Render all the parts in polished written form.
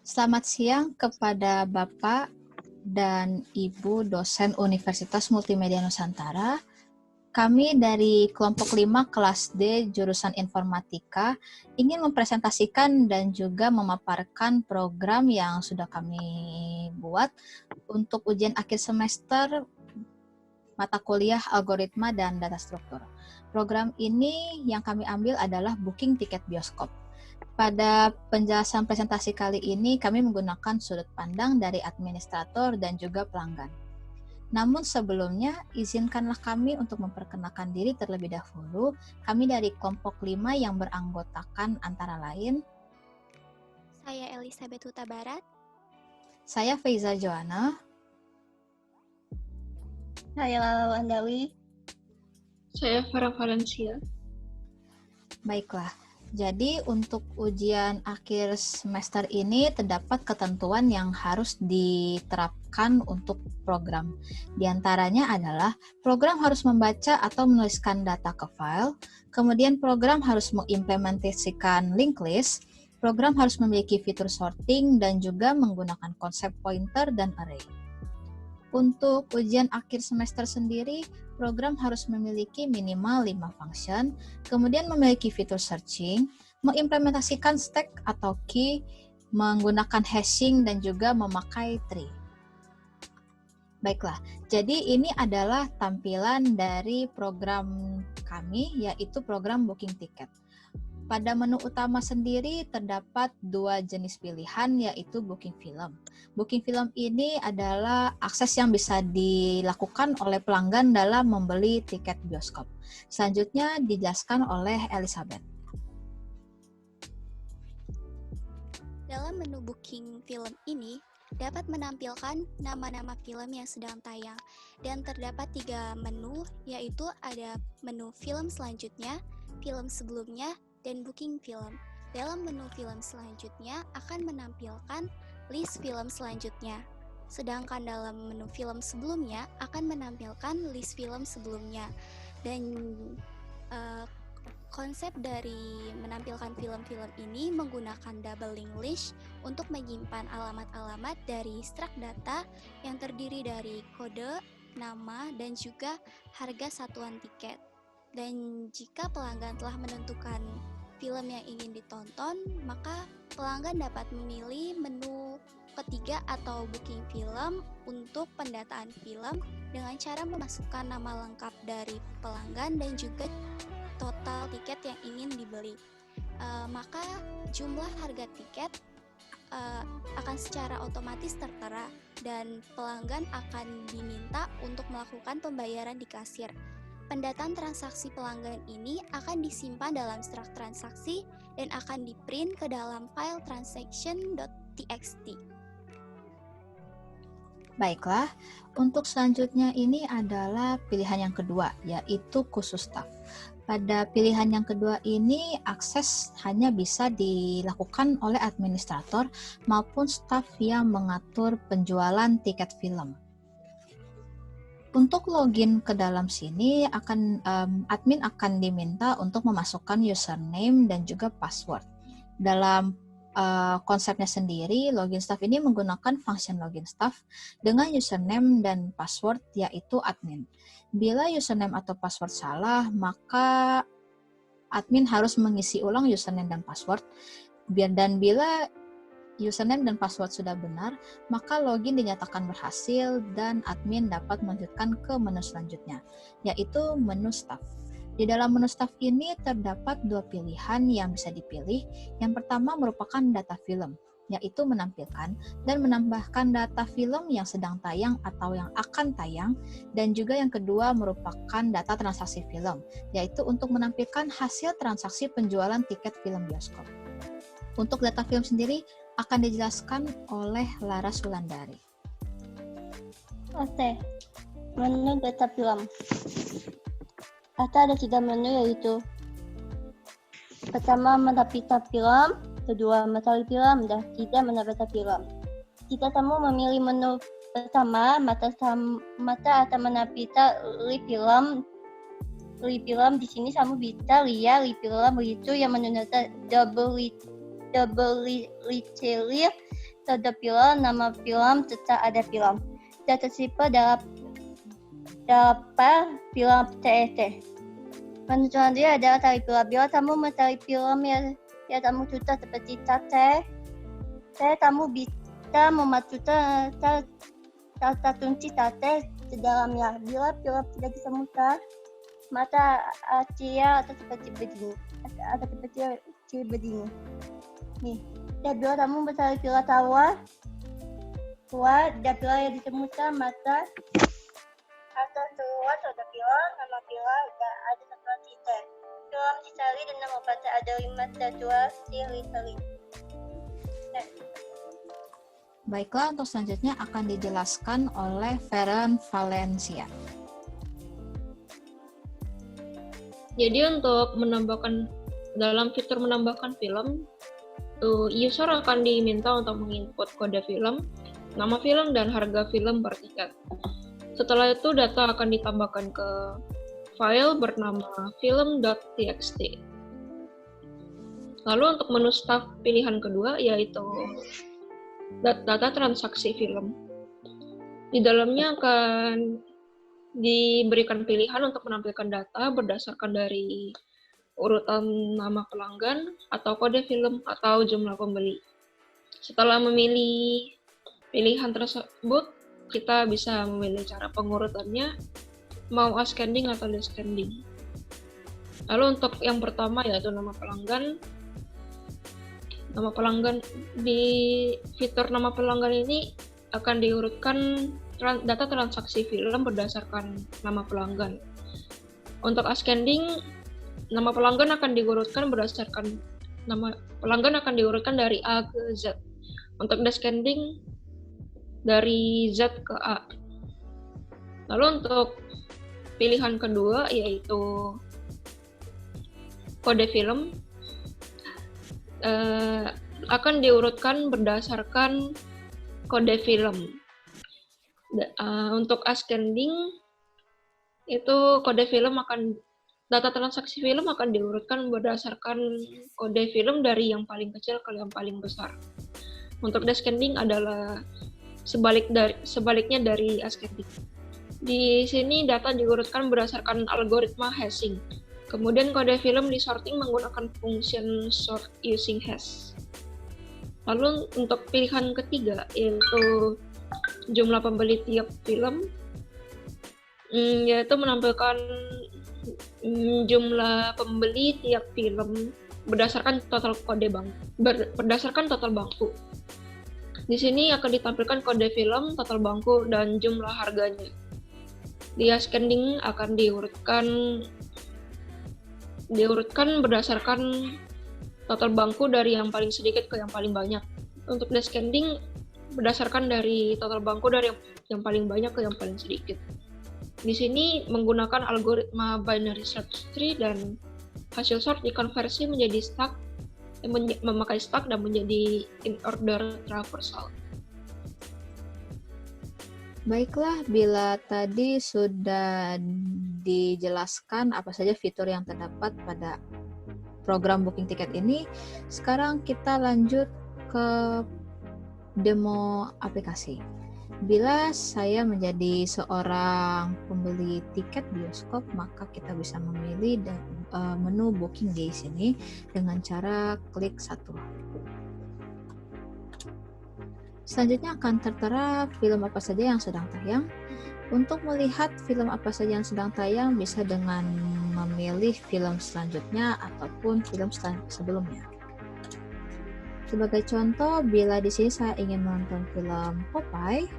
Selamat siang kepada Bapak dan Ibu dosen Universitas Multimedia Nusantara. Kami dari kelompok 5 kelas D jurusan Informatika ingin mempresentasikan dan juga memaparkan program yang sudah kami buat untuk ujian akhir semester mata kuliah algoritma dan data struktur. Program ini yang kami ambil adalah booking tiket bioskop. Pada penjelasan presentasi kali ini, kami menggunakan sudut pandang dari administrator dan juga pelanggan. Namun sebelumnya, izinkanlah kami untuk memperkenalkan diri terlebih dahulu. Kami dari kelompok 5 yang beranggotakan antara lain, Saya Elizabeth Huta Barat. saya Feiza Joanna, Saya Lala Andawi. Saya Farah Valencia. Baiklah, jadi untuk ujian akhir semester ini terdapat ketentuan yang harus diterapkan untuk program. Di antaranya adalah program harus membaca atau menuliskan data ke file, kemudian program harus mengimplementasikan linked list, program harus memiliki fitur sorting dan juga menggunakan konsep pointer dan array. Untuk ujian akhir semester sendiri, program harus memiliki minimal 5 function, kemudian memiliki fitur searching, mengimplementasikan stack atau key, menggunakan hashing, dan juga memakai tree. Baiklah, jadi ini adalah tampilan dari program kami, yaitu program booking tiket. Pada menu utama sendiri terdapat 2 jenis pilihan, yaitu booking film. Booking film ini adalah akses yang bisa dilakukan oleh pelanggan dalam membeli tiket bioskop. Selanjutnya dijelaskan oleh Elizabeth. Dalam menu booking film ini dapat menampilkan nama-nama film yang sedang tayang dan terdapat 3 menu, yaitu ada menu film selanjutnya, film sebelumnya, dan booking film. Dalam menu film selanjutnya akan menampilkan list film selanjutnya. Sedangkan dalam menu film sebelumnya akan menampilkan list film sebelumnya. Dan konsep dari menampilkan film-film ini menggunakan double linked list untuk menyimpan alamat-alamat dari struct data yang terdiri dari kode, nama, dan juga harga satuan tiket. Dan jika pelanggan telah menentukan film yang ingin ditonton, maka pelanggan dapat memilih menu ketiga atau booking film untuk pendataan film dengan cara memasukkan nama lengkap dari pelanggan dan juga total tiket yang ingin dibeli. Maka jumlah harga tiket akan secara otomatis tertera dan pelanggan akan diminta untuk melakukan pembayaran di kasir. Pendataan transaksi pelanggan ini akan disimpan dalam struct transaksi dan akan di-print ke dalam file transaction.txt. Baiklah, untuk selanjutnya ini adalah pilihan yang kedua, yaitu khusus staff. Pada pilihan yang kedua ini, akses hanya bisa dilakukan oleh administrator maupun staf yang mengatur penjualan tiket film. Untuk login ke dalam sini, admin akan diminta untuk memasukkan username dan juga password. Dalam konsepnya sendiri, login staff ini menggunakan function login staff dengan username dan password yaitu admin. Bila username atau password salah, maka admin harus mengisi ulang username dan password. Dan bila username dan password sudah benar, maka login dinyatakan berhasil dan admin dapat melanjutkan ke menu selanjutnya, yaitu menu staff. Di dalam menu staff ini terdapat 2 pilihan yang bisa dipilih. Yang pertama merupakan data film, yaitu menampilkan dan menambahkan data film yang sedang tayang atau yang akan tayang, dan juga yang kedua merupakan data transaksi film, yaitu untuk menampilkan hasil transaksi penjualan tiket film bioskop. Untuk data film sendiri akan dijelaskan oleh Laras Wulandari. Oke, menu data film. Ada 3 menu, yaitu pertama menampilkan film, kedua mencari film, dan ketiga menampilkan film. Jika kamu memilih menu pertama, maka akan menampilkan list film. Di sini kamu bisa lihat list film itu yang menggunakan double list ada film, nama film, serta ada film. Dan tersimpan dalam film TET. Penunjukan dia adalah tari film. Bila tamu mencari film yang tamu suka seperti tate, tamu bisa memasukkan tata kunci tate ke dalamnya. Bila film tidak bisa muka, mata Acia atau seperti begini. Atau seperti begini. Nih. Dan bila tamu mencari film tawa, dan bila yang ditemukan mata atau keluar ada film, nama film, dan ada seperti itu. Film dicari dan nama baca ada 5 jadwal seri. Baiklah, untuk selanjutnya akan dijelaskan oleh Feren Valencia. Jadi untuk menambahkan dalam fitur menambahkan film, user akan diminta untuk menginput kode film, nama film, dan harga film per tiket. Setelah itu data akan ditambahkan ke file bernama film.txt. Lalu untuk menu staf pilihan kedua yaitu data transaksi film. Di dalamnya akan diberikan pilihan untuk menampilkan data berdasarkan dari urutan nama pelanggan atau kode film atau jumlah pembeli. Setelah memilih pilihan tersebut, kita bisa memilih cara pengurutannya, mau ascending atau descending. Lalu untuk yang pertama yaitu nama pelanggan. Nama pelanggan di fitur nama pelanggan ini akan diurutkan data transaksi film berdasarkan nama pelanggan. Untuk ascending, nama pelanggan akan diurutkan berdasarkan nama pelanggan akan diurutkan dari A ke Z. Untuk descending dari Z ke A. Lalu untuk pilihan kedua yaitu kode film akan diurutkan berdasarkan kode film. Untuk ascending itu kode film data transaksi film akan diurutkan berdasarkan kode film dari yang paling kecil ke yang paling besar. Untuk descending adalah sebaliknya dari ascending. Di sini data diurutkan berdasarkan algoritma hashing. Kemudian kode film disorting menggunakan function sort using hash. Lalu untuk pilihan ketiga yaitu jumlah pembeli tiap film, yaitu menampilkan jumlah pembeli tiap film berdasarkan total bangku. Di sini akan ditampilkan kode film, total bangku, dan jumlah harganya. Di ascending akan diurutkan berdasarkan total bangku dari yang paling sedikit ke yang paling banyak. Untuk descending berdasarkan dari total bangku dari yang paling banyak ke yang paling sedikit. Di sini menggunakan algoritma binary search tree dan hasil sort dikonversi menjadi stack, memakai stack dan menjadi in order traversal. Baiklah, bila tadi sudah dijelaskan apa saja fitur yang terdapat pada program booking tiket ini, sekarang kita lanjut ke demo aplikasi. Bila saya menjadi seorang pembeli tiket bioskop, maka kita bisa memilih menu booking di sini dengan cara klik satu. Selanjutnya akan tertera film apa saja yang sedang tayang. Untuk melihat film apa saja yang sedang tayang bisa dengan memilih film selanjutnya ataupun film sebelumnya. Sebagai contoh, bila di sini saya ingin menonton film Popeye,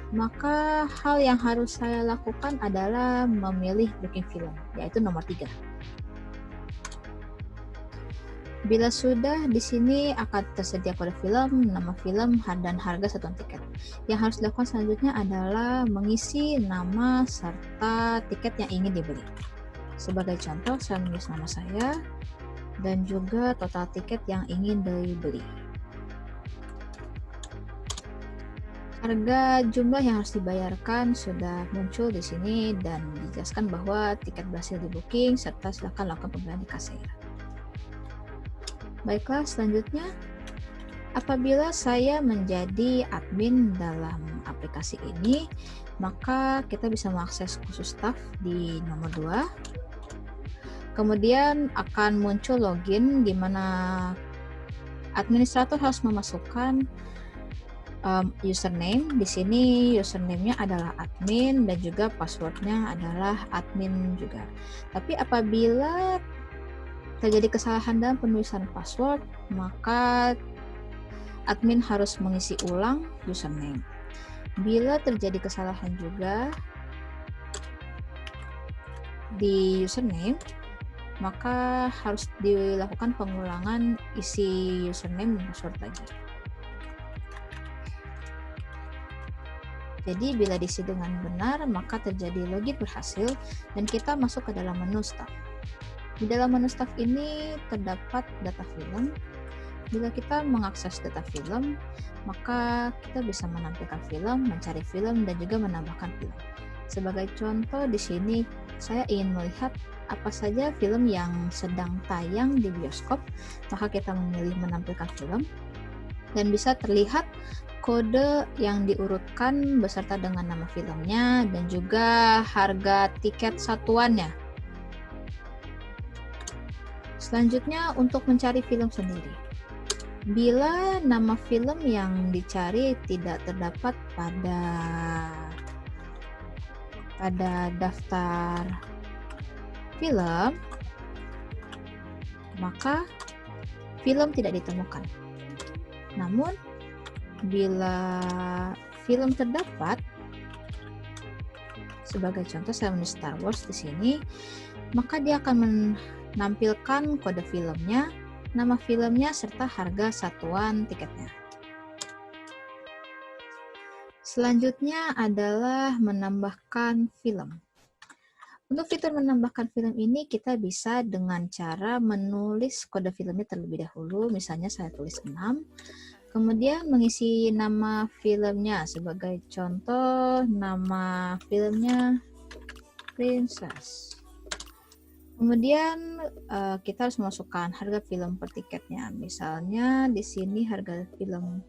maka hal yang harus saya lakukan adalah memilih booking film, yaitu nomor 3. Bila sudah, di sini akan tersedia kode film, nama film, dan harga satuan tiket. Yang harus dilakukan selanjutnya adalah mengisi nama serta tiket yang ingin dibeli. Sebagai contoh, saya menulis nama saya dan juga total tiket yang ingin dibeli. Harga jumlah yang harus dibayarkan sudah muncul di sini dan dijelaskan bahwa tiket berhasil di-booking serta silakan lakukan pembelian di kasir. Baiklah, selanjutnya Apabila saya menjadi admin dalam aplikasi ini, maka kita bisa mengakses khusus staff di nomor 2. Kemudian akan muncul login di mana administrator harus memasukkan username. Di sini username-nya adalah admin dan juga password-nya adalah admin juga. Tapi apabila terjadi kesalahan dalam penulisan password, maka admin harus mengisi ulang username. Bila terjadi kesalahan juga di username, maka harus dilakukan pengulangan isi username dan password lagi. Jadi bila diisi dengan benar, maka terjadi login berhasil dan kita masuk ke dalam menu staff. Di dalam menu staff ini terdapat data film. Bila kita mengakses data film, maka kita bisa menampilkan film, mencari film, dan juga menambahkan film. Sebagai contoh di sini, saya ingin melihat apa saja film yang sedang tayang di bioskop, maka kita memilih menampilkan film, dan bisa terlihat kode yang diurutkan beserta dengan nama filmnya, dan juga harga tiket satuannya. Selanjutnya, untuk mencari film sendiri. Bila nama film yang dicari tidak terdapat pada daftar film, maka film tidak ditemukan. Namun, bila film terdapat, sebagai contoh saya menulis Star Wars di sini, maka dia akan menampilkan kode filmnya, nama filmnya, serta harga satuan tiketnya. Selanjutnya adalah menambahkan film. Untuk fitur menambahkan film ini kita bisa dengan cara menulis kode filmnya terlebih dahulu, misalnya saya tulis 6, kemudian mengisi nama filmnya, sebagai contoh nama filmnya Princess. Kemudian kita harus memasukkan harga film per tiketnya. Misalnya di sini harga film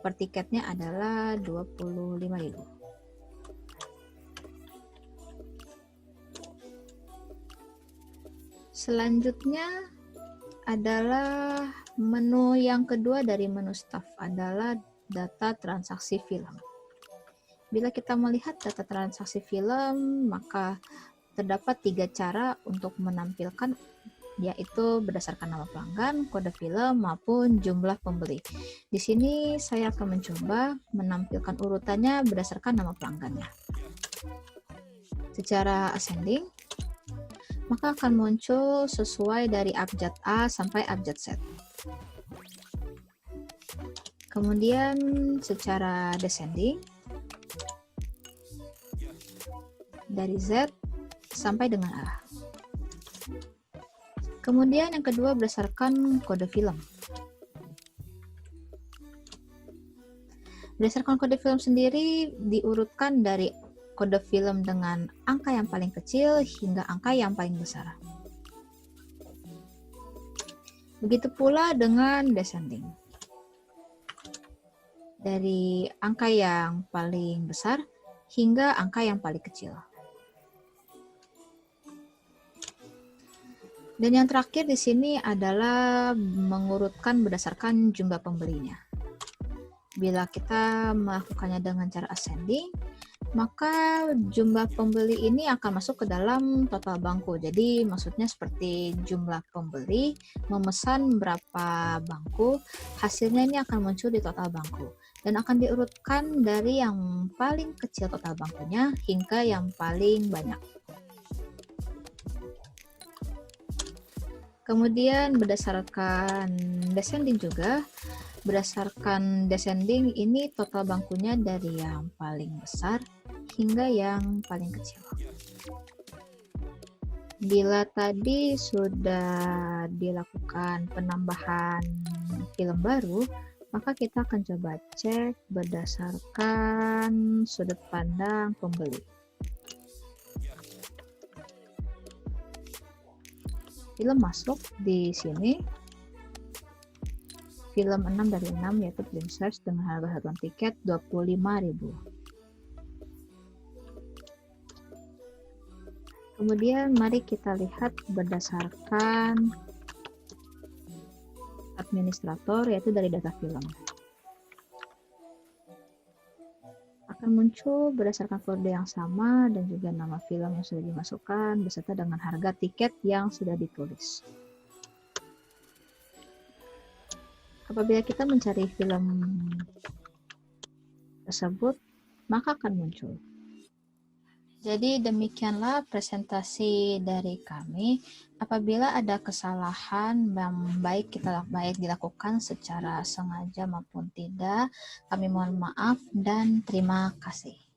per tiketnya adalah 25.000. Selanjutnya adalah menu yang kedua dari menu staff adalah data transaksi film. Bila kita melihat data transaksi film, maka terdapat 3 cara untuk menampilkan, yaitu berdasarkan nama pelanggan, kode film, maupun jumlah pembeli. Di sini saya akan mencoba menampilkan urutannya berdasarkan nama pelanggannya. Secara ascending, maka akan muncul sesuai dari abjad A sampai abjad Z. Kemudian secara descending, dari Z sampai dengan A. Kemudian yang kedua berdasarkan kode film. Berdasarkan kode film sendiri diurutkan dari kode film dengan angka yang paling kecil hingga angka yang paling besar. Begitu pula dengan descending. Dari angka yang paling besar hingga angka yang paling kecil. Dan yang terakhir di sini adalah mengurutkan berdasarkan jumlah pembelinya. Bila kita melakukannya dengan cara ascending, maka jumlah pembeli ini akan masuk ke dalam total bangku. Jadi maksudnya seperti jumlah pembeli memesan berapa bangku, hasilnya ini akan muncul di total bangku. Dan akan diurutkan dari yang paling kecil total bangkunya hingga yang paling banyak. Kemudian berdasarkan descending juga, berdasarkan descending ini total bangkunya dari yang paling besar hingga yang paling kecil. Bila tadi sudah dilakukan penambahan film baru, maka kita akan coba cek berdasarkan sudut pandang pembeli. Film masuk di sini. film 6 dari 6 yaitu Princess dengan harga satuan tiket 25.000. Kemudian mari kita lihat berdasarkan administrator yaitu dari data film. Akan muncul berdasarkan kode yang sama dan juga nama film yang sudah dimasukkan beserta dengan harga tiket yang sudah ditulis. Apabila kita mencari film tersebut, maka akan muncul. Jadi demikianlah presentasi dari kami. Apabila ada kesalahan yang baik dilakukan secara sengaja maupun tidak, kami mohon maaf dan terima kasih.